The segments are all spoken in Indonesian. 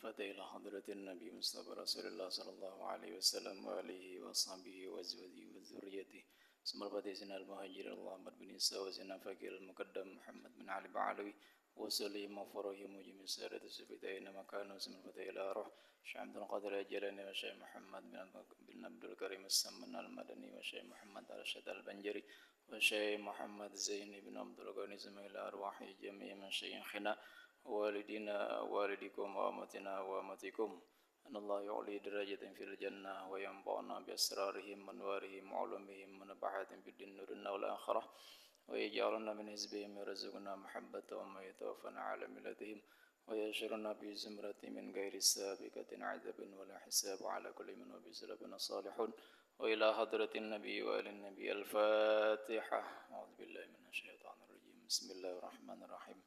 الفاتحة إلى حضرة النبي مصطفى رسول الله صلى الله عليه وسلم وآله وصحبه وأزواجه وذريته. ثم الفاتحة سنة المهاجر اللهم بن إسحاق وسنة فقيه المقدم محمد بن علي بعلوي وسليم وفرهم وجميع السادة السفيدة أينما كانوا. ثم الفاتحة إلى روح شيخ عبد القادر الجيلاني وشيخ محمد بن عبد الكريم السمن المدني وشيخ محمد الرشاد البنجري وشيخ محمد زين بن عبد الغني إلى أرواح جميع مشايخنا والدينا والديكم وأمتنا وأمتكم أن الله يعلي درجة في الجنة وينفعنا بأسرارهم وأنوارهم وعلومهم ونبعاتهم في الدنيا والآخرة ويجعلنا من حزبهم ويرزقنا محبة وما يتوفنا على ملتهم ويشرنا في زمرة من غير سابقة عذاب ولا حساب على كل من وبسلفنا صالحون وإلى حضرة النبي وآل النبي. الفاتحة. أعوذ بالله من الشيطان الرجيم. بسم الله الرحمن الرحيم.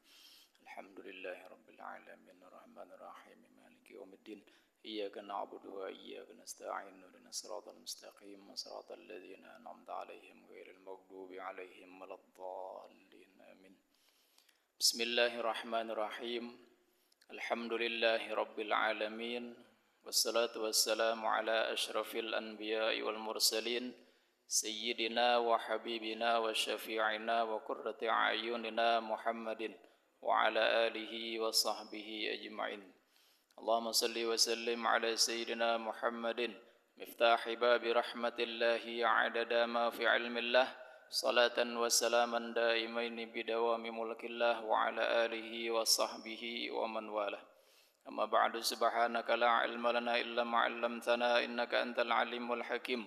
الحمد لله رب العالمين الرحمن الرحيم مالك يوم الدين إياك نعبد وإياك نستعين اهدنا الصراط المستقيم صراط الذين أنعمت عليهم غير المغضوب عليهم ولا الضالين آمين. بسم الله الرحمن الرحيم. الحمد لله رب العالمين والصلاة والسلام على أشرف الأنبياء والمرسلين سيدنا وحبيبنا وشفيعنا وقرة أعيننا محمد وعلى آله وصحبه أجمعين. اللهم صل وسلم على سيدنا محمد مفتاح باب رحمة الله عدد ما في علم الله صلاة وسلاما دائمين بدوام ملك الله وعلى آله وصحبه ومن والاه. أما بعد سبحانك لا علم لنا إلا ما علمتنا إنك أنت العليم الحكيم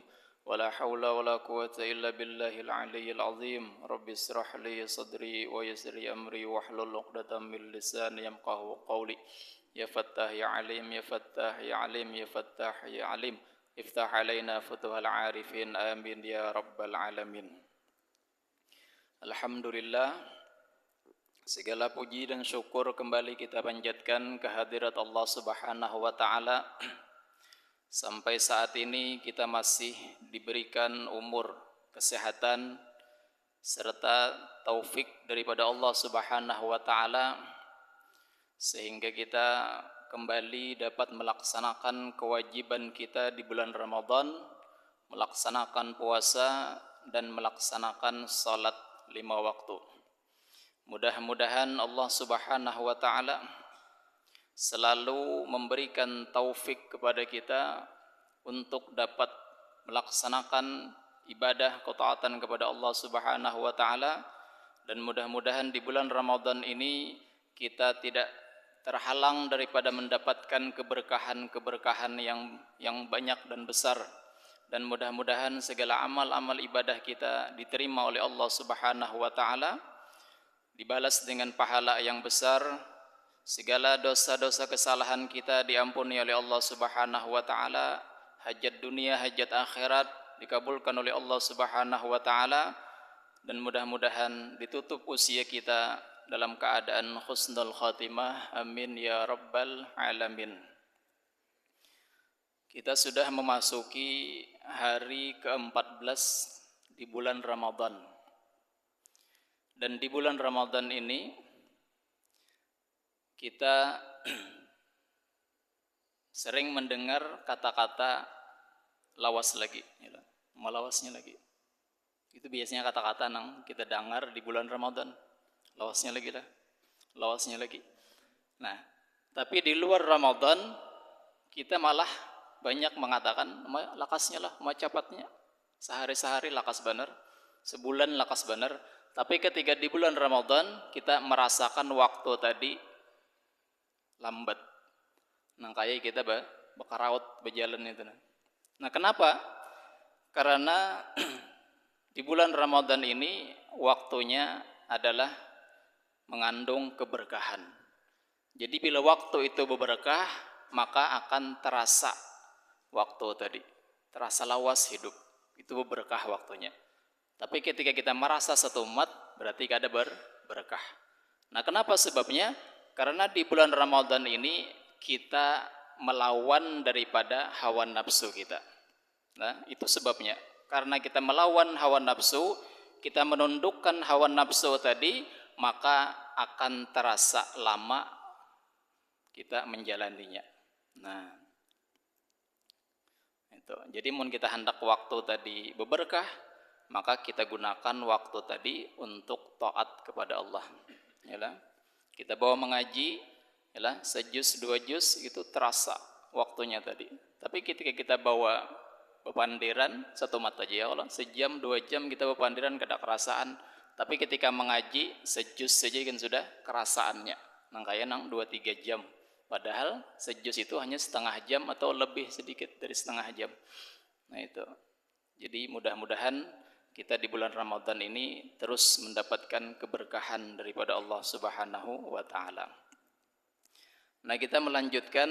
ولا حول ولا قوة إلا بالله العلي العظيم. رب اشرح لي صدري ويسر لي أمري واحلل عقدة من لساني يفقهوا قولي. يا فتاح يا عليم يا فتاح يا عليم يا فتاح يا عليم افتح علينا فتوح العارفين آمين يا رب العالمين. Alhamdulillah, segala puji dan syukur kembali kita panjatkan kehadirat Allah Subhanahu wa taala. Sampai saat ini kita masih diberikan umur, kesehatan serta taufik daripada Allah Subhanahu wa taala sehingga kita kembali dapat melaksanakan kewajiban kita di bulan Ramadan, melaksanakan puasa dan melaksanakan salat 5 waktu. Mudah-mudahan Allah Subhanahu wa taala selalu memberikan taufik kepada kita untuk dapat melaksanakan ibadah ketaatan kepada Allah Subhanahu wa taala, dan mudah-mudahan di bulan Ramadan ini kita tidak terhalang daripada mendapatkan keberkahan-keberkahan yang banyak dan besar, dan mudah-mudahan segala amal-amal ibadah kita diterima oleh Allah Subhanahu wa taala, dibalas dengan pahala yang besar. Segala dosa-dosa kesalahan kita diampuni oleh Allah Subhanahu wa taala, hajat dunia, hajat akhirat dikabulkan oleh Allah Subhanahu wa taala, dan mudah-mudahan ditutup usia kita dalam keadaan husnul khatimah. Amin ya rabbal alamin. Kita sudah memasuki hari ke-14 di bulan Ramadan. Dan di bulan Ramadan ini kita sering mendengar kata-kata lawas lagi, melawasnya lagi. Itu biasanya kata-kata yang kita dengar di bulan Ramadan. Lawasnya lagi lah, lawasnya lagi. Nah, tapi di luar Ramadan kita malah banyak mengatakan lakasnya lah, macapatnya. Sehari-sehari lakas benar, sebulan lakas benar. Tapi ketika di bulan Ramadan kita merasakan waktu tadi lambat. Nah, kayak kita bakaraut berjalan itu. Nah, kenapa? Karena di bulan Ramadan ini waktunya adalah mengandung keberkahan. Jadi bila waktu itu berberkah, maka akan terasa waktu tadi, terasa lawas hidup. Itu berkah waktunya. Tapi ketika kita merasa satu umat, berarti ada berkah. Nah, kenapa sebabnya? Karena di bulan Ramadan ini kita melawan daripada hawa nafsu kita. Nah, itu sebabnya. Karena kita melawan hawa nafsu, kita menundukkan hawa nafsu tadi, maka akan terasa lama kita menjalaninya. Nah, itu. Jadi mun kita hendak waktu tadi berberkah, maka kita gunakan waktu tadi untuk taat kepada Allah. Yalah. Kita bawa mengaji, yalah, sejus dua jus itu terasa waktunya tadi. Tapi ketika kita bawa bepandiran satu mata aja ya Allah, sejam dua jam kita bepandiran kada kerasaan. Tapi ketika mengaji sejus saja kan sudah kerasaannya. Nang kaya nang 2-3 jam. Padahal sejus itu hanya setengah jam atau lebih sedikit dari setengah jam. Nah itu. Jadi mudah-mudahan kita di bulan Ramadan ini terus mendapatkan keberkahan daripada Allah Subhanahu wa taala. Nah, kita melanjutkan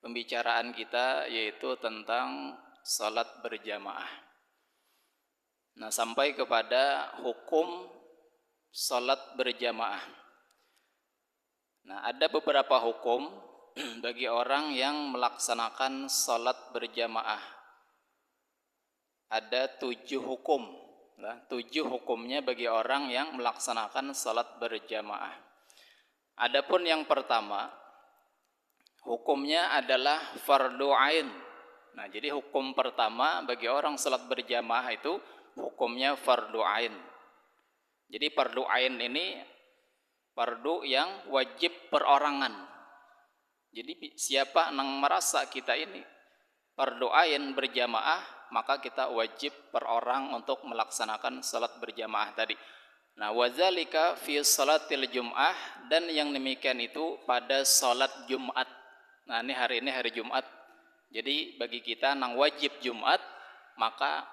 pembicaraan kita yaitu tentang salat berjamaah. Nah, sampai kepada hukum salat berjamaah. Nah, ada beberapa hukum bagi orang yang melaksanakan salat berjamaah. Ada 7 hukum. Nah, 7 hukumnya bagi orang yang melaksanakan salat berjamaah. Adapun yang pertama, hukumnya adalah fardu ain. Nah, jadi hukum pertama bagi orang salat berjamaah itu hukumnya fardu ain. Jadi fardu ain ini fardu yang wajib perorangan. Jadi siapa yang merasa kita ini fardu ain berjamaah, maka kita wajib per orang untuk melaksanakan salat berjamaah tadi. Nah, wadzalika fi salatil jum'ah, dan yang demikian itu pada salat Jumat. Nah, ini hari Jumat. Jadi bagi kita yang wajib Jumat, maka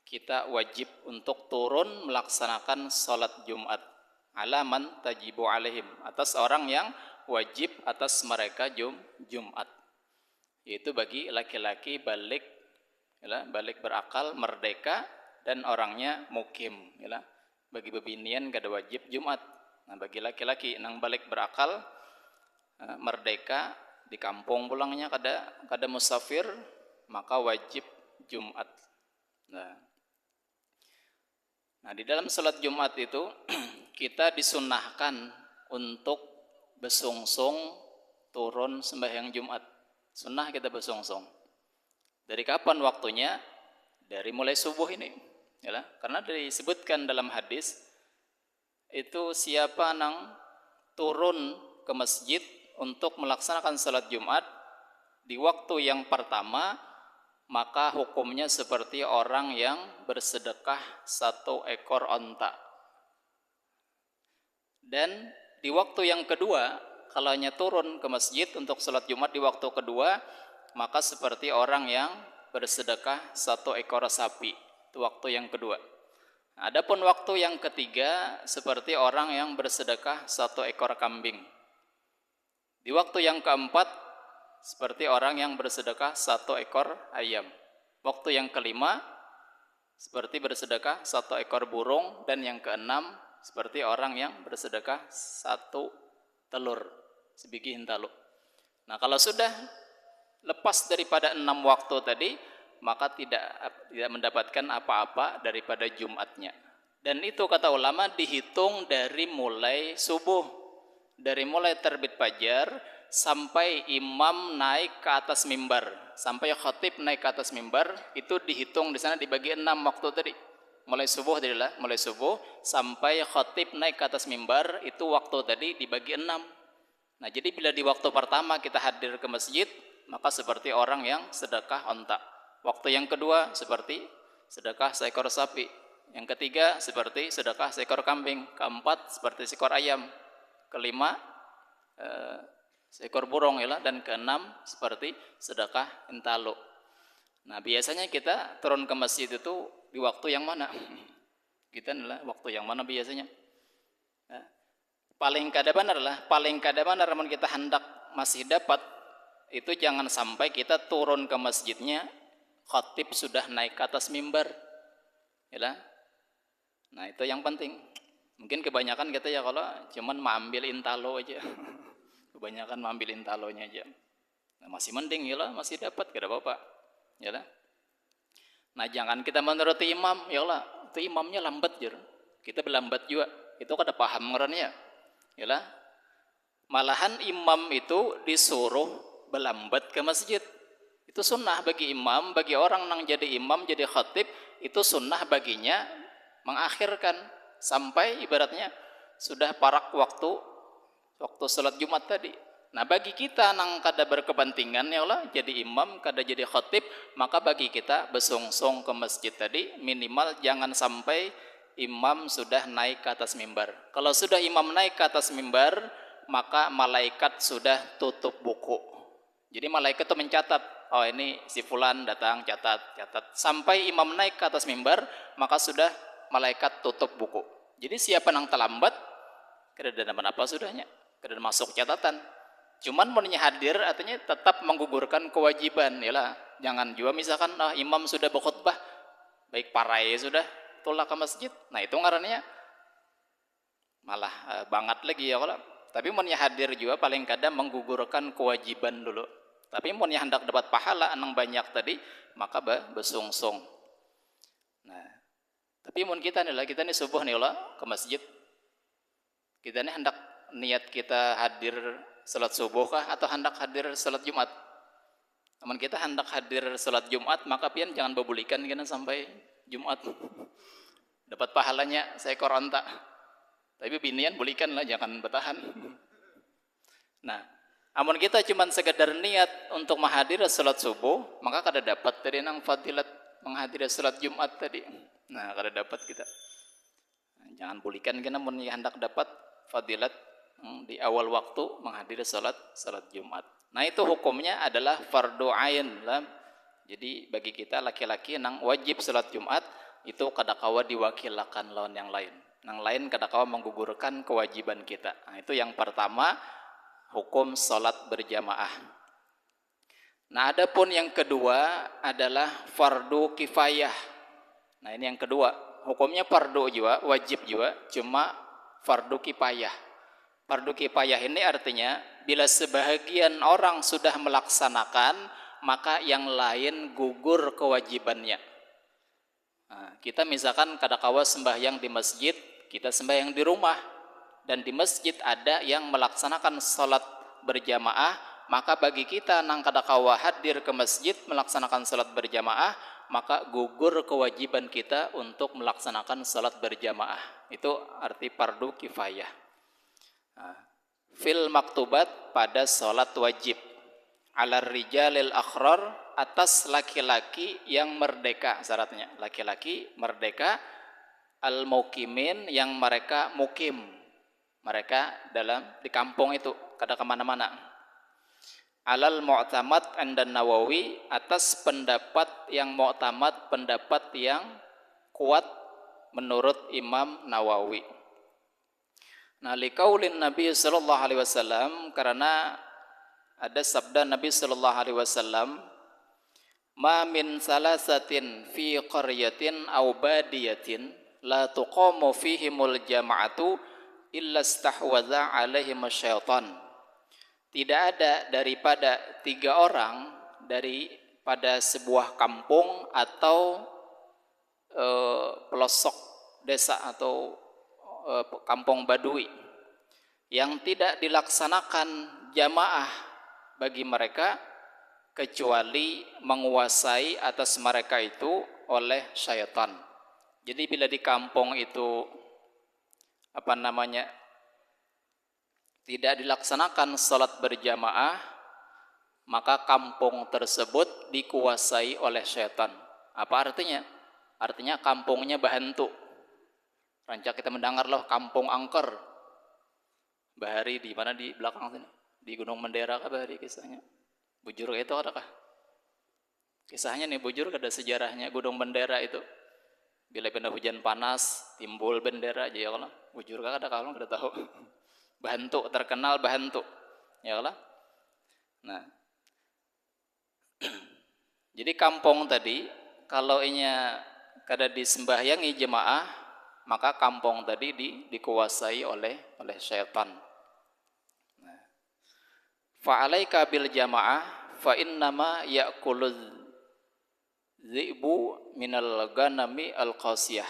kita wajib untuk turun melaksanakan salat Jumat. Alaman tajibu alaihim, atas orang yang wajib atas mereka Jumat. Yaitu bagi laki-laki balik, yalah, balik berakal, merdeka, dan orangnya mukim, yalah. Bagi bebinian kada wajib Jumat. Nah, bagi laki-laki yang balik berakal, merdeka, di kampung pulangnya kada musafir, maka wajib Jumat. Nah, di dalam salat Jumat itu kita disunahkan untuk bersungsung turun sembahyang Jumat. Sunnah kita bersungsung. Dari kapan waktunya? Dari mulai subuh ini. Yalah, karena disebutkan dalam hadis itu siapa yang turun ke masjid untuk melaksanakan salat Jumat di waktu yang pertama, maka hukumnya seperti orang yang bersedekah 1 ekor onta. Dan di waktu yang kedua, kalau hanya turun ke masjid untuk salat Jumat di waktu kedua, maka seperti orang yang bersedekah 1 ekor sapi. Itu waktu yang kedua. Adapun waktu yang ketiga, seperti orang yang bersedekah 1 ekor kambing. Di waktu yang keempat, seperti orang yang bersedekah 1 ekor ayam. Waktu yang kelima, seperti bersedekah 1 ekor burung. Dan yang keenam, seperti orang yang bersedekah 1 telur, sebiji hintalu. Nah, kalau sudah lepas daripada 6 waktu tadi, maka tidak mendapatkan apa-apa daripada Jumatnya. Dan itu kata ulama dihitung dari mulai subuh, dari mulai terbit fajar sampai imam naik ke atas mimbar, sampai khatib naik ke atas mimbar, itu dihitung di sana dibagi 6 waktu tadi. Mulai subuh tadilah, mulai subuh sampai khatib naik ke atas mimbar, itu waktu tadi dibagi 6. Nah, jadi bila di waktu pertama kita hadir ke masjid, maka seperti orang yang sedekah onta. Waktu yang kedua seperti sedekah 1 ekor sapi. Yang ketiga seperti sedekah 1 ekor kambing. Keempat seperti 1 ekor ayam. Kelima 1 ekor burung, ya, dan keenam seperti sedekah intalo. Nah, biasanya kita turun ke masjid itu di waktu yang mana? Kita adalah waktu yang mana biasanya? Paling kada benar namun kita hendak masih dapat, itu jangan sampai kita turun ke masjidnya khatib sudah naik ke atas mimbar. Ya. Nah, itu yang penting. Mungkin kebanyakan kita ya kalau cuman mengambil intalo aja. Kebanyakan mengambil intalonya aja. Nah, masih mending ya lah, masih dapat, gak ada apa-apa. Ya lah. Nah, jangan kita menuruti imam, ya lah, itu imamnya lambat jer. Kita berlambat juga. Itu kada paham ngerannya. Ya lah. Malahan imam itu disuruh berlambat ke masjid. Itu sunnah bagi imam, bagi orang yang jadi imam, jadi khatib, itu sunnah baginya mengakhirkan sampai ibaratnya sudah parak waktu salat Jumat tadi. Nah, bagi kita nang kada berkepentingan ya Allah jadi imam, kada jadi khatib, maka bagi kita besongsong ke masjid tadi minimal jangan sampai imam sudah naik ke atas mimbar. Kalau sudah imam naik ke atas mimbar, maka malaikat sudah tutup buku. Jadi malaikat itu mencatat, oh ini si fulan datang, catat. Sampai imam naik ke atas mimbar, maka sudah malaikat tutup buku. Jadi siapa yang terlambat, kada ada apa sudahnya, kada masuk catatan. Cuman mennya hadir artinya tetap menggugurkan kewajiban, yalah. Jangan juga misalkan imam sudah berkhutbah, baik parai sudah tolak ke masjid. Nah, itu ngarannya malah banget lagi ya kalau. Tapi mennya hadir juga paling kadang menggugurkan kewajiban dulu. Tapi mennya hendak dapat pahala nang banyak tadi, maka besungsung. Nah, tapi mun kita nih subuh nih Allah ke masjid. Kita nih hendak niat kita hadir salat subuh kah atau hendak hadir salat Jumat? Amun kita hendak hadir salat Jumat, maka pian jangan bebulikan kena sampai Jumat. Dapat pahalanya seekor onta. Tapi binian bulikan lah, jangan bertahan. Nah, amun kita cuma sekedar niat untuk menghadiri salat subuh, maka kada dapat tadi nang fadilat menghadiri salat Jumat tadi. Nah, kada dapat kita. Jangan bulikan kena mun hendak dapat fadilat di awal waktu menghadiri salat Jumat. Nah, itu hukumnya adalah fardu ain lah. Jadi bagi kita laki-laki nang wajib salat Jumat itu kadakawa diwakilkan lawan yang lain. Nang lain kadakawa menggugurkan kewajiban kita. Nah, itu yang pertama hukum salat berjamaah. Nah, adapun yang kedua adalah fardu kifayah. Nah, ini yang kedua. Hukumnya fardu juga, wajib juga, cuma fardu kifayah. Fardu kifayah ini artinya bila sebahagian orang sudah melaksanakan, maka yang lain gugur kewajibannya. Nah, kita misalkan kadakawa sembahyang di masjid, kita sembahyang di rumah, dan di masjid ada yang melaksanakan salat berjamaah, maka bagi kita nang kadakawa hadir ke masjid melaksanakan salat berjamaah, maka gugur kewajiban kita untuk melaksanakan salat berjamaah. Itu arti fardu kifayah. Nah, fil maktubat pada salat wajib alar rijalil akhrar atas laki-laki yang merdeka, syaratnya laki-laki merdeka al mukimin yang mereka mukim, mereka dalam di kampung itu kada kemana-mana. Alal mu'tamad andan Nawawi atas pendapat yang mu'tamad, pendapat yang kuat menurut Imam Nawawi. Nah, liqaulin Nabi sallallahu alaihi wasallam, karena ada sabda Nabi sallallahu alaihi wasallam, ma min salasatin fi qaryatin aw badiyatin la tuqamu fihimul jama'atu illa istahwadza alaihim syaitan. Tidak ada daripada 3 orang daripada sebuah kampung atau pelosok desa atau kampung badui yang tidak dilaksanakan jamaah bagi mereka kecuali menguasai atas mereka itu oleh syaitan. Jadi bila di kampung itu tidak dilaksanakan salat berjamaah, maka kampung tersebut dikuasai oleh syaitan. Apa artinya? Artinya kampungnya bahantu. Rancak kita mendengar loh kampung angker. Bahari di mana di belakang sini? Di Gunung Mendera kah Bahari kisahnya? Bujur itu adakah? Kisahnya nih bujur ada sejarahnya Gunung Bendera itu. Bila pindah hujan panas timbul bendera aja ya Allah. Bujur kah ada kalau enggak tahu. Bahantu, terkenal bahantu. Ya Allah. Nah. Jadi kampung tadi kalau inya kada disembahyangi jemaah, maka kampung tadi dikuasai oleh syaitan. Nah. Fa'alaika bil jamaah fa innama ya'kuluz zi'bu minal ghanami al-qasiyah.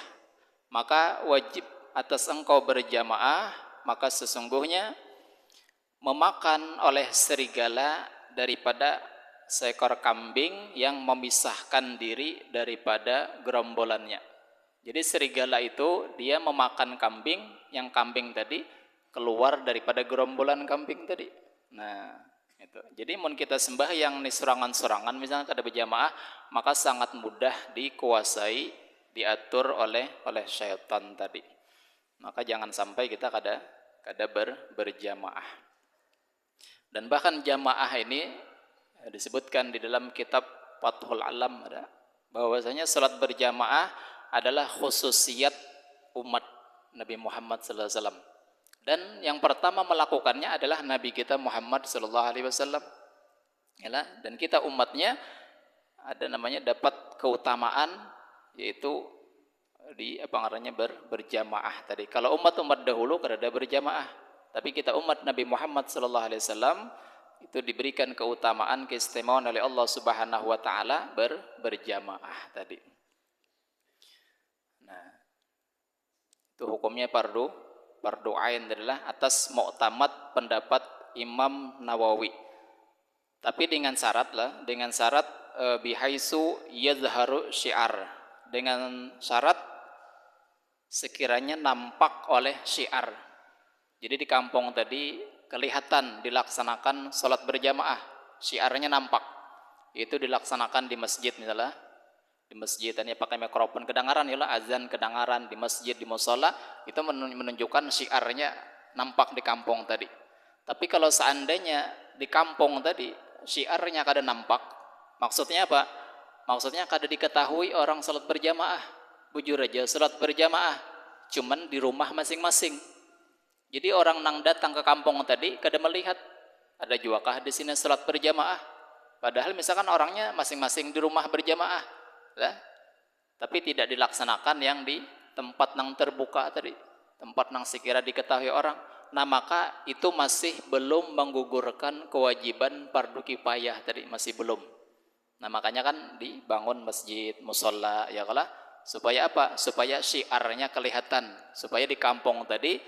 Maka wajib atas engkau berjamaah, maka sesungguhnya memakan oleh serigala daripada seekor kambing yang memisahkan diri daripada gerombolannya. Jadi serigala itu dia memakan kambing, yang kambing tadi keluar daripada gerombolan kambing tadi. Nah, itu. Jadi mun kita sembahyang nih serangan-serangan misalnya kada berjamaah, maka sangat mudah dikuasai, diatur oleh syaitan tadi. Maka jangan sampai kita kada berjamaah. Dan bahkan jamaah ini disebutkan di dalam kitab Fathul Alam ada bahwasanya salat berjamaah adalah khususiyat umat Nabi Muhammad sallallahu alaihi wasallam. Dan yang pertama melakukannya adalah Nabi kita Muhammad sallallahu alaihi wasallam. Dan kita umatnya ada namanya dapat keutamaan yaitu di berjamaah tadi. Kalau umat-umat dahulu kada ada berjamaah, tapi kita umat Nabi Muhammad sallallahu alaihi wasallam itu diberikan keutamaan keistimewaan oleh Allah Subhanahu wa taala berjamaah tadi. Nah, itu hukumnya fardu ain adalah atas muktamad pendapat Imam Nawawi. Tapi dengan syarat bihaisu yadhharu syiar, dengan syarat sekiranya nampak oleh syiar. Jadi di kampung tadi kelihatan dilaksanakan salat berjamaah, syiarnya nampak. Itu dilaksanakan di masjid misalnya. Di masjid ini pakai mikrofon kedengaran azan kedengaran di masjid, di mushola, itu menunjukkan syiarnya nampak di kampung tadi. Tapi kalau seandainya di kampung tadi syiarnya kada nampak, maksudnya apa? Maksudnya kada diketahui orang salat berjamaah. Bujur aja salat berjamaah cuman di rumah masing-masing. Jadi orang nang datang ke kampung tadi kada melihat ada juakah di sini salat berjamaah. Padahal misalkan orangnya masing-masing di rumah berjamaah. Tapi tidak dilaksanakan yang di tempat nang terbuka tadi, tempat nang sekira diketahui orang. Nah, maka itu masih belum menggugurkan kewajiban fardu kifayah tadi, masih belum. Nah, makanya kan dibangun masjid, mushola, ya kalah, supaya apa? Supaya syiarnya kelihatan, supaya di kampung tadi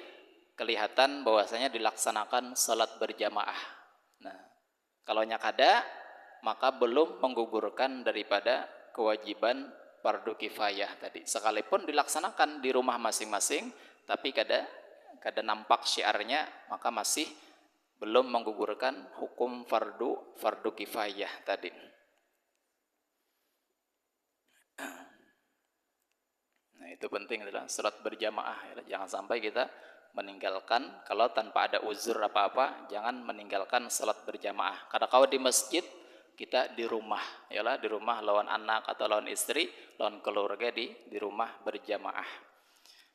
kelihatan bahwasanya dilaksanakan salat berjamaah. Nah, kalau kada, maka belum menggugurkan daripada kewajiban fardu kifayah tadi. Sekalipun dilaksanakan di rumah masing-masing, tapi kada nampak syiarnya, maka masih belum menggugurkan hukum fardu kifayah tadi. Nah, itu penting adalah salat berjamaah. Jangan sampai kita meninggalkan, kalau tanpa ada uzur apa-apa, jangan meninggalkan salat berjamaah. Karena kalau di masjid, kita di rumah, di rumah lawan anak atau lawan istri, lawan keluarga di rumah berjamaah.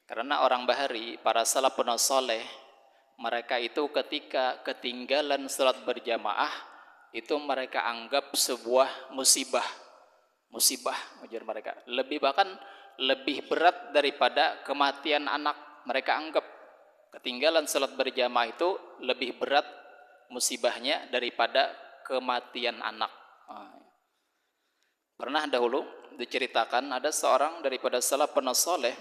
Karena orang bahari, para salafun saleh, mereka itu ketika ketinggalan salat berjamaah, itu mereka anggap sebuah musibah ujar mereka. Bahkan lebih berat daripada kematian anak. Mereka anggap ketinggalan salat berjamaah itu lebih berat musibahnya daripada kematian anak. Pernah dahulu diceritakan ada seorang daripada salafun saleh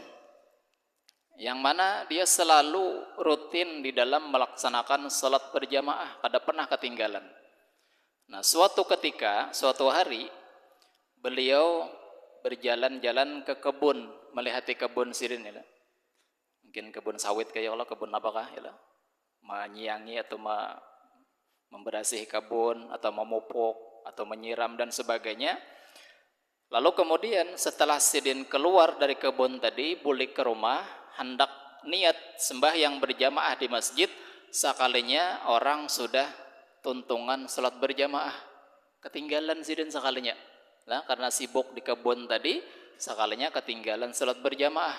yang mana dia selalu rutin di dalam melaksanakan salat berjamaah, kada pernah ketinggalan. Nah, suatu hari beliau berjalan-jalan ke kebun, melihati kebun sirine. Mungkin kebun sawit kayak kebun apakah menyiangi atau memberasihi kebun atau memupuk atau menyiram dan sebagainya. Lalu kemudian setelah sidin keluar dari kebun tadi, balik ke rumah, hendak niat sembahyang berjamaah di masjid, sekalinya orang sudah tuntungan salat berjamaah. Ketinggalan sidin sekalinya. Nah, karena sibuk di kebun tadi, sekalinya ketinggalan salat berjamaah.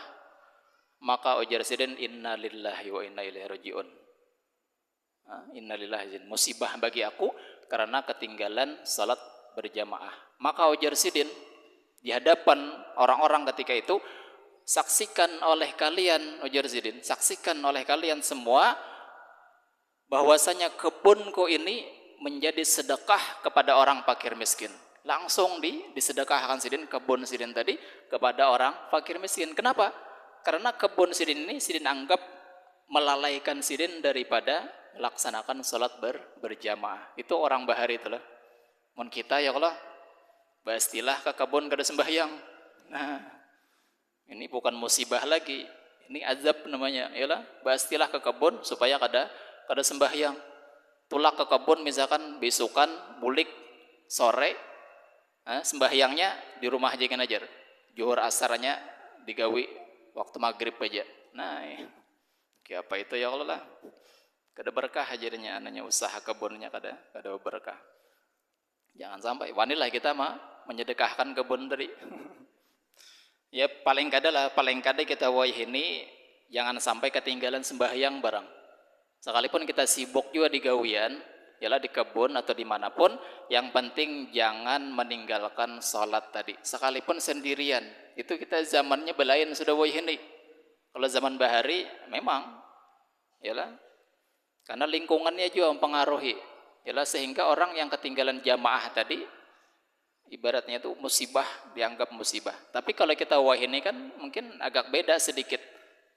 Maka ujar sidin, innalillahi wa inna ilaihi rajiun. Innalillahi, musibah bagi aku karena ketinggalan salat berjamaah. Maka ujar sidin di hadapan orang-orang ketika itu, saksikan oleh kalian, ujar sidin, saksikan oleh kalian semua bahwasanya kebunku ini menjadi sedekah kepada orang fakir miskin. Langsung disedekahkan sidin kebun sidin tadi kepada orang fakir miskin. Kenapa? Karena kebun sidin ini sidin anggap melalaikan sirin daripada melaksanakan sholat berjamaah. Itu orang bahari itu lah. Mun kita ya Allah, bastilah ke kebun kada sembahyang. Nah, ini bukan musibah lagi, ini azab namanya. Yalah, bastilah ke kebun supaya kada sembahyang. Tulak ke kebun misalkan besokan, bulik sore, sembahyangnya di rumah aja kan ajar. Zuhur asarnya digawi waktu maghrib aja. Nah, kayak apa itu ya Allah lah. Kada berkah jadinya anaknya usaha kebunnya kada berkah. Jangan sampai wanilah kita mah menyedekahkan kebun tadi. Ya paling kada kita ini jangan sampai ketinggalan sembahyang barang. Sekalipun kita sibuk juga di gawian, yalah di kebun atau dimanapun, yang penting jangan meninggalkan sholat tadi. Sekalipun sendirian, itu kita zamannya belain sudah ini. Kalau zaman bahari memang, yalah, karena lingkungannya juga mempengaruhi. Yalah, sehingga orang yang ketinggalan jamaah tadi ibaratnya itu musibah, dianggap musibah. Tapi kalau kita ini kan mungkin agak beda sedikit.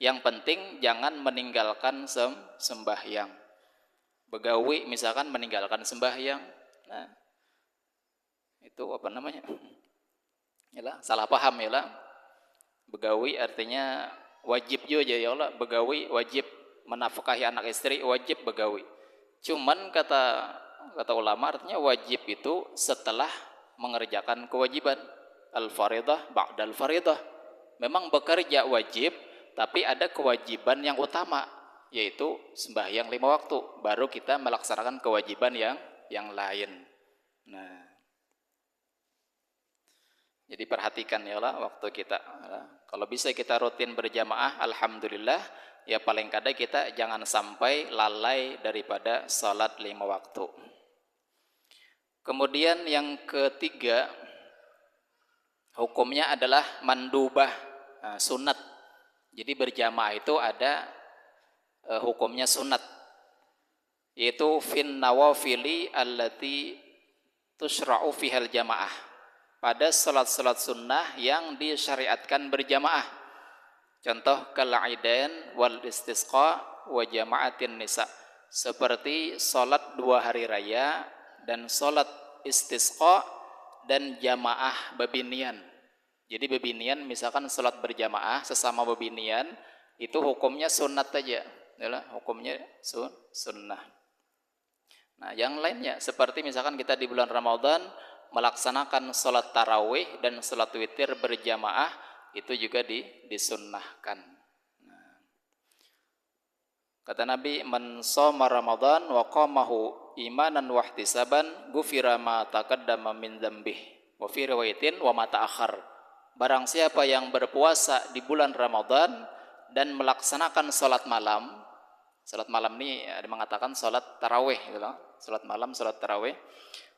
Yang penting jangan meninggalkan sembahyang. Begawi misalkan meninggalkan sembahyang. Nah, itu apa namanya? Yalah, salah paham yalah. Begawi artinya wajib juga ya Allah, begawi wajib menafkahi anak istri, wajib begawi. Cuman kata ulama artinya wajib itu setelah mengerjakan kewajiban. Al-faridah ba'dal faridah. Memang bekerja wajib, tapi ada kewajiban yang utama, yaitu sembahyang 5 waktu. Baru kita melaksanakan kewajiban yang lain. Nah, jadi perhatikan ya Allah waktu kita. Kalau bisa kita rutin berjamaah, alhamdulillah. Ya paling kada kita jangan sampai lalai daripada salat 5 waktu. Kemudian yang ketiga, hukumnya adalah mandubah, sunat. Jadi berjamaah itu ada hukumnya sunat, yaitu fin nawafili allati tusra'u fihal jamaah. Pada salat-salat sunnah yang disyariatkan berjamaah. Contoh kalaidain wal istisqa wa jama'atin nisa. Seperti salat 2 hari raya dan salat istisqa dan jamaah bebinian. Jadi bebinian misalkan salat berjamaah sesama bebinian itu hukumnya sunat aja. Yalah, hukumnya sunnah. Nah, yang lainnya seperti misalkan kita di bulan Ramadan melaksanakan salat tarawih dan salat witir berjamaah, itu juga disunnahkan. Nah, kata Nabi, man shoma Ramadan wa qamahu imanan wa ihtisaban ghufira ma taqaddama min dzambih wa fi riwayatin wa ma ta'akhkhar. Barang siapa yang berpuasa di bulan Ramadan dan melaksanakan salat malam ini ada mengatakan salat tarawih gitu loh. Salat malam, salat tarawih,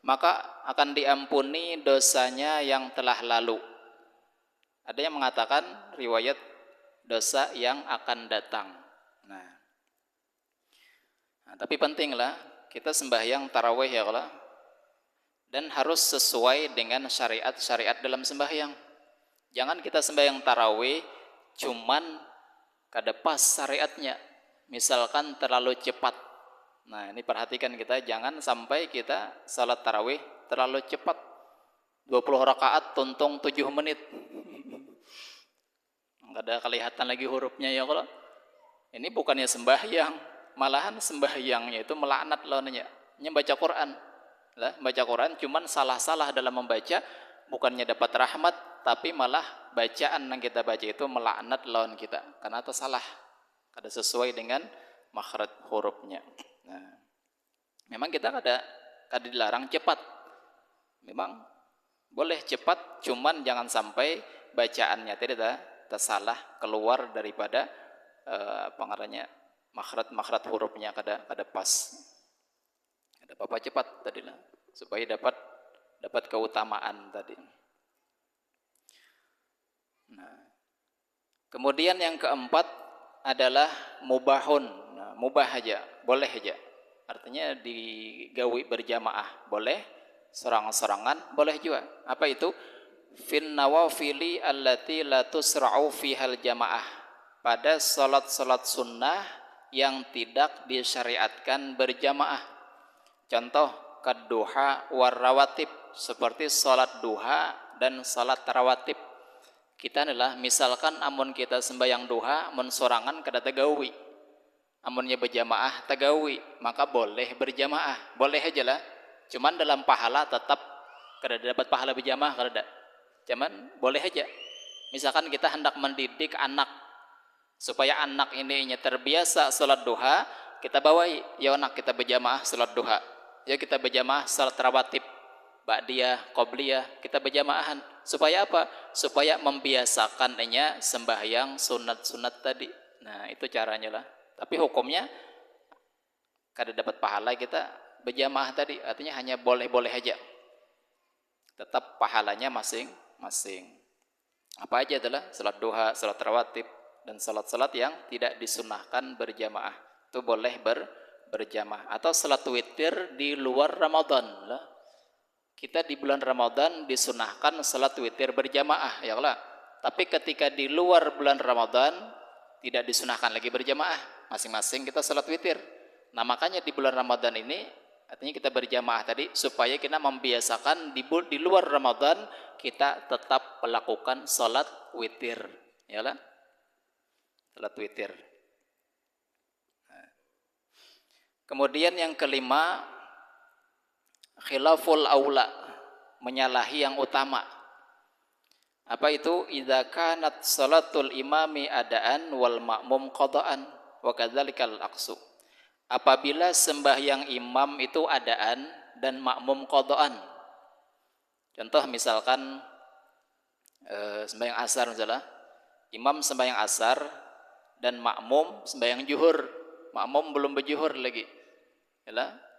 maka akan diampuni dosanya yang telah lalu. Ada yang mengatakan riwayat dosa yang akan datang. Nah, tapi pentinglah kita sembahyang tarawih ya Allah, dan harus sesuai dengan syariat dalam sembahyang. Jangan kita sembahyang tarawih cuman kada pas syariatnya. Misalkan terlalu cepat. Nah, ini perhatikan kita, jangan sampai kita salat tarawih terlalu cepat. 20 rakaat tuntung 7 menit. Enggak ada kelihatan lagi hurufnya ya Allah. Ini bukannya sembahyang, malahan sembahyangnya itu melaknat lawannya. Baca Quran. Lah, baca Quran cuman salah-salah dalam membaca, bukannya dapat rahmat, tapi malah bacaan yang kita baca itu melaknat lawan kita karena itu salah. Kada sesuai dengan makhraj hurufnya. Nah, memang kita kada dilarang cepat. Memang boleh cepat, cuman jangan sampai bacaannya tidak salah, keluar daripada makhraj hurufnya kada pas. Ada apa cepat tadilah supaya dapat keutamaan tadi. Nah, kemudian yang keempat adalah mubahun. Nah, mubah aja, boleh aja. Artinya digawi berjamaah boleh, serang-serangan boleh juga. Apa itu? Fin nawafili allati la tusra'u fihal jamaah. Pada salat-salat sunnah yang tidak disyariatkan berjamaah. Contoh kaduha warrawatib, seperti salat duha dan salat rawatib. Kita adalah misalkan amun kita sembahyang duha mun sorangan kada tagawi, amunnya berjamaah tagawi, maka boleh berjamaah, boleh aja lah. Cuman dalam pahala tetap kada dapat pahala berjamaah, kada. Cuman boleh aja. Misalkan kita hendak mendidik anak supaya anak ini terbiasa salat duha, kita bawai, ya anak kita berjamaah salat duha, ya kita berjamaah salat rawatib, ba'diyah, qobliyah, kita berjamaahan. Supaya apa? Supaya membiasakannya sembahyang sunat-sunat tadi. Nah, itu caranya lah. Tapi hukumnya kada dapat pahala kita berjamaah tadi, artinya hanya boleh-boleh aja. Tetap pahalanya masing-masing. Apa aja adalah salat duha, salat rawatib, dan salat-salat yang tidak disunahkan berjamaah. Itu boleh berjamaah. Atau salat witir di luar Ramadan lah. Kita di bulan Ramadan disunahkan salat witir berjamaah, ya Allah. Tapi ketika di luar bulan Ramadan tidak disunahkan lagi berjamaah, masing-masing kita salat witir. Nah, makanya di bulan Ramadan ini artinya kita berjamaah tadi supaya kita membiasakan di luar Ramadan kita tetap melakukan salat witir, ya Allah. Salat witir. Kemudian yang kelima, khilaful aula, menyalahi yang utama. Apa itu? Idza kanat salatul imami adaan wal ma'mum qadaan wa kadzalikal aqsu. Apabila sembahyang imam itu adaan dan makmum qadaan. Contoh misalkan sembahyang asar misalnya, imam sembahyang asar dan makmum sembahyang zuhur, makmum belum berzuhur lagi, ya,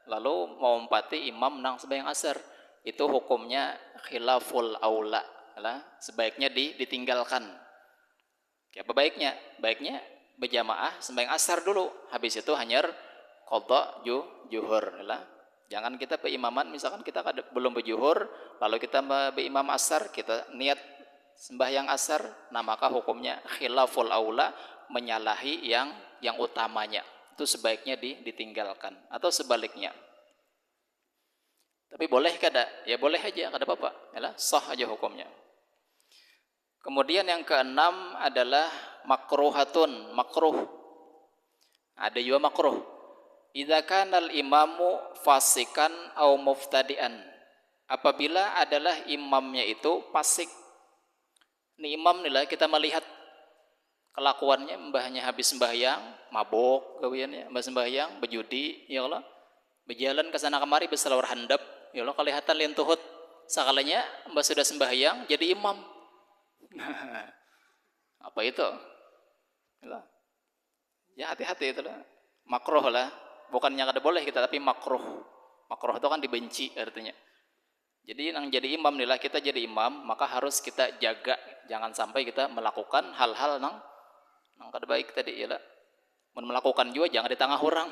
lalu mau empati imam nang sembahyang asar, itu hukumnya khilaful aula, ya, sebaiknya ditinggalkan. Apa baiknya? Baiknya berjamaah sembahyang asar dulu, habis itu hanyar qadha zuhur, ya. Jangan kita berimaman, misalkan kita belum berzuhur, lalu kita berimam asar, kita niat sembahyang asar, nah maka hukumnya khilaful aula, menyalahi yang utamanya. Itu sebaiknya ditinggalkan, atau sebaliknya. Tapi boleh kada? Ya boleh aja, kada apa-apa, ya, sah aja hukumnya. Kemudian yang keenam adalah makruhatun, makruh. Ada juga makruh. Idza kanal imamu fasikan au muftadian. Apabila adalah imamnya itu fasik. Ini imam nih lah, kita melihat kelakuannya, mbahnya habis sembahyang, mabok gawiannya, mbah sembahyang, berjudi, ya Allah. Berjalan ke sana kemari berselawar handap, ya Allah, kelihatan lentuhut. Sakalanya mbah sudah sembahyang jadi imam. Apa itu? Ya hati-hati itu lah. Makruh lah. Bukannya kada boleh kita, tapi makruh. Makruh itu kan dibenci artinya. Jadi yang jadi imam nih lah, kita jadi imam, maka harus kita jaga jangan sampai kita melakukan hal-hal nang kada baik tadi, ya lah. Melakukan juga jangan di tengah orang.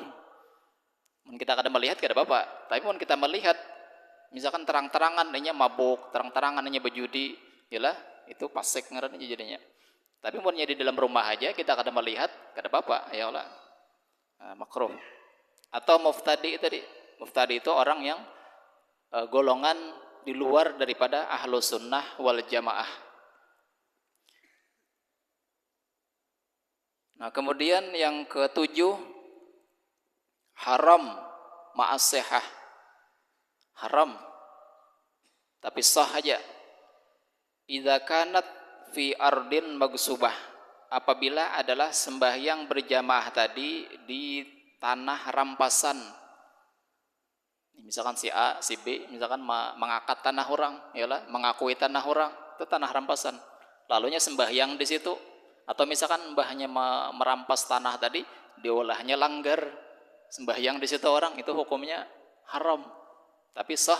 Mun kita kada melihat kada apa-apa, tapi mun kita melihat misalkan terang-terangan hanya mabuk, terang-terangan hanya berjudi, ya lah, itu fasik ngarannya jadinya. Tapi munnya di dalam rumah aja kita kada melihat, kada apa-apa, ya Allah. Makruh. Atau muftadi tadi. Muftadi itu orang yang golongan di luar daripada ahlu sunnah wal jamaah. Nah, kemudian yang ketujuh, haram ma'as-sihah. Haram tapi sah aja. Idza kanat fi ardin magsubah. Apabila adalah sembahyang berjamaah tadi di tanah rampasan. Misalkan si A, si B, misalkan mengangkat tanah orang, yalah, mengakui tanah orang, itu tanah rampasan. Lalunya sembahyang di situ, atau misalkan mbahnya merampas tanah tadi, diolahnya langgar, sembahyang di situ orang, itu hukumnya haram. Tapi sah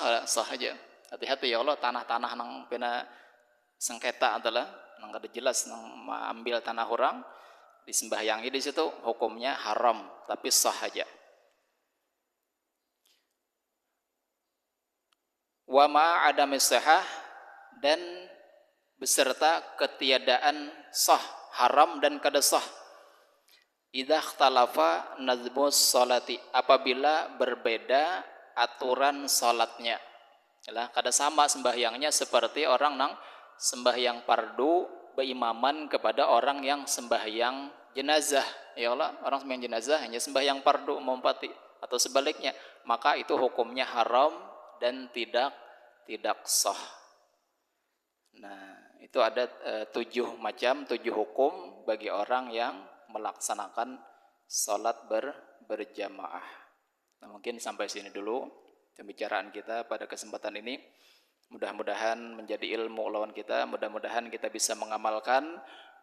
aja. Hati-hati ya Allah, tanah-tanah nang pena sengketa adalah nang kada jelas nang ambil tanah orang, disembahyangi di situ, hukumnya haram, tapi sah aja. Wa ma adami sihah, dan beserta ketiadaan sah, haram dan kada sah. idza ikhtalafa nazmus sholati, apabila berbeda aturan salatnya. Yalah, kada sama sembahyangnya seperti orang nang sembahyang fardu berimaman kepada orang yang sembahyang jenazah. Ya Allah, orang sembahyang jenazah hanya sembahyang fardu umpamati atau sebaliknya, maka itu hukumnya haram dan tidak sah. Nah, itu ada 7 macam, 7 hukum bagi orang yang melaksanakan salat berjamaah. Nah, mungkin sampai sini dulu pembicaraan kita pada kesempatan ini. Mudah-mudahan menjadi ilmu lawan kita, mudah-mudahan kita bisa mengamalkan,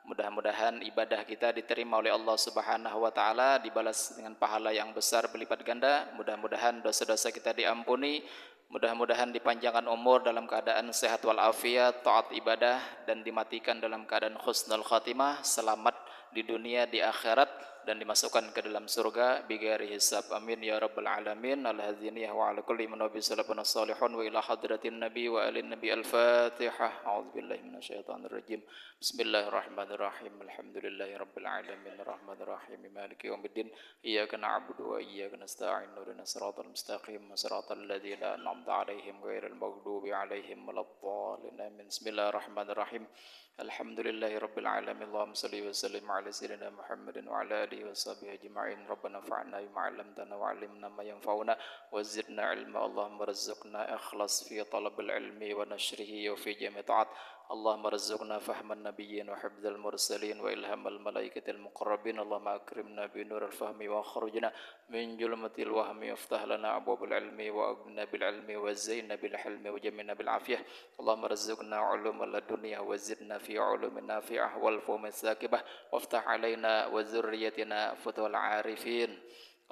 mudah-mudahan ibadah kita diterima oleh Allah Subhanahu wa taala, dibalas dengan pahala yang besar berlipat ganda, mudah-mudahan dosa-dosa kita diampuni, mudah-mudahan dipanjangkan umur dalam keadaan sehat walafiat, taat ibadah, dan dimatikan dalam keadaan husnul khatimah, selamat di dunia, di akhirat, dan dimasukkan ke dalam surga bighairi hisab. Amin ya rabbal alamin. Al-hadziniyah wa ala kulli man nabi sallallahu salihun wa ila hadratin nabi wa alin nabi. Al-Fatihah. A'udzubillahi minasyaitonir rajim. Bismillahirrahmanirrahim. Alhamdulillahi rabbil alamin. Arrahmanir rahim. Maliki yaumiddin. Iyyaka na'budu wa iyyaka nasta'in. Ihdinas siratal mustaqim. Siratal ladzina an'amta 'alaihim ghairil maghdubi 'alaihim waladdallin. Amin. Bismillahirrahmanirrahim. Alhamdulillahi rabbil alamin. Allahumma salli wa sallim ala sayyidina Muhammadin wa ala alihi wa sahbihi ajma'in. Rabbana fa'alna bima 'allamtana wa 'allimna ma yanfa'una wa zidna 'ilma. Allahumma rizqna ikhlas fi talabil ilmi wa nashrihi wa fi jami' ta'at. Allahumma rizqna fahman nabiyyin wa hifdzal mursalin wa ilhamal malaikatil muqarrabin. Allahumma akrimna bi nuril fahmi wa akhrujna min julmatil wahmi waftah lana abwabal ilmi wa aghna bil ilmi wa zaina bil hilmi wa jamina bil afiyah. Allahumma rizqna 'ulumal ladunyah wa zidna fi 'ulumin nafi'ah wal fahmi sakibah waftah 'alaina wa dzurriyyatina futuhal 'arifin.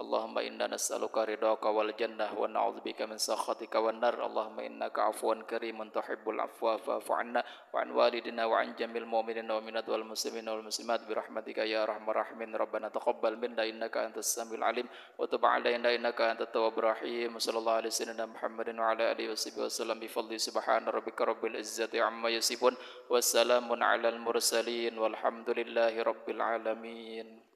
Allahumma inna nas'aluka ridhaka wal jannah wa na'udzubika min sakhatika wan nar. Allahumma innaka 'afuwun karimun tuhibbul 'afwa fa'fu 'anna wa 'an walidina wa 'an jamil mu'minina wal mu'minat wal muslimina wal muslimat bi rahmatika ya arhamar rahimin. Rabbana taqabbal minna innaka antas samiul 'alim wa tub 'alaina innaka antat tawwabur rahim. Sallallahu alaihi wasallam Muhammadin wa ala alihi wasallam bi fadli subhana rabbika rabbil izzati 'amma yasifun wassalamun 'alal mursalin walhamdulillahi rabbil alamin.